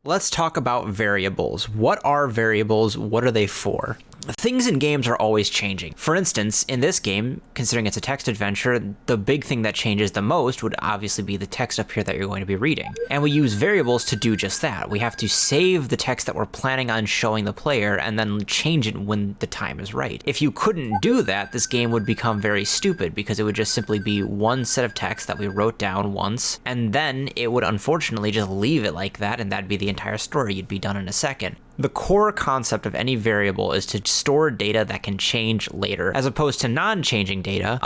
Let's talk about variables. What are variables? What are they for? Things in games are always changing. For instance, in this game, considering it's a text adventure, the big thing that changes the most would obviously be the text up here that you're going to be reading. And we use variables to do just that. We have to save the text that we're planning on showing the player and then change it when the time is right. If you couldn't do that, this game would become very stupid because it would just simply be one set of text that we wrote down once, and then it would unfortunately just leave it like that, and that'd be the entire story. You'd be done in a second. The core concept of any variable is to store data that can change later, as opposed to non-changing data,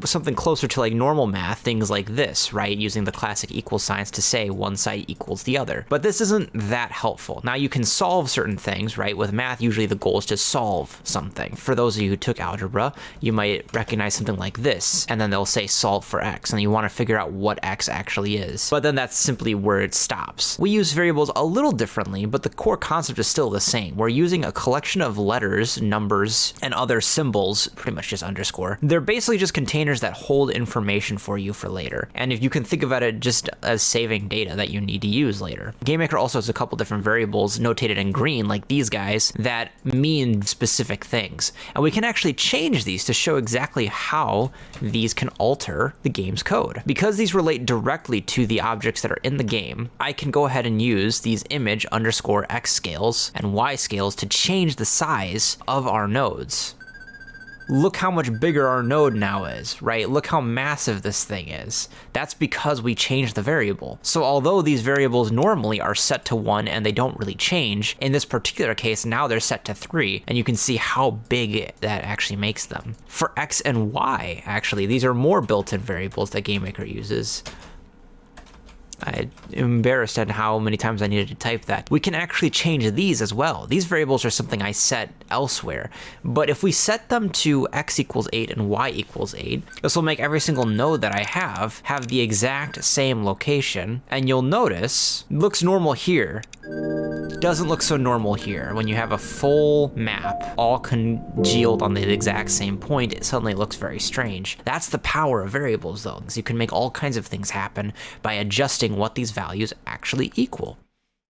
something closer to like normal math, things like this, right? Using the classic equal signs to say one side equals the other. But this isn't that helpful. Now you can solve certain things, right? With math, usually the goal is to solve something. For those of you who took algebra, you might recognize something like this, and then they'll say solve for x, and you want to figure out what x actually is. But then that's simply where it stops. We use variables a little differently, but the core concept is still the same. We're using a collection of letters, numbers, and other symbols, pretty much just underscore. They're basically just containers that hold information for you for later. And if you can think about it just as saving data that you need to use later. GameMaker also has a couple different variables notated in green, like these guys, that mean specific things. And we can actually change these to show exactly how these can alter the game's code. Because these relate directly to the objects that are in the game, I can go ahead and use these image underscore x scales and y scales to change the size of our nodes. Look how much bigger our node now is, right? Look how massive this thing is. That's because we changed the variable. So although these variables normally are set to 1 and they don't really change, in this particular case now they're set to 3, and you can see how big that actually makes them. For x and y, actually, these are more built-in variables that GameMaker uses. I'm embarrassed at how many times I needed to type that. We can actually change these as well. These variables are something I set elsewhere, but if we set them to x equals 8 and y equals 8, this will make every single node that I have the exact same location, and you'll notice, it looks normal here. Doesn't look so normal here. When you have a full map all congealed on the exact same point, it suddenly looks very strange. That's the power of variables though, because you can make all kinds of things happen by adjusting what these values actually equal.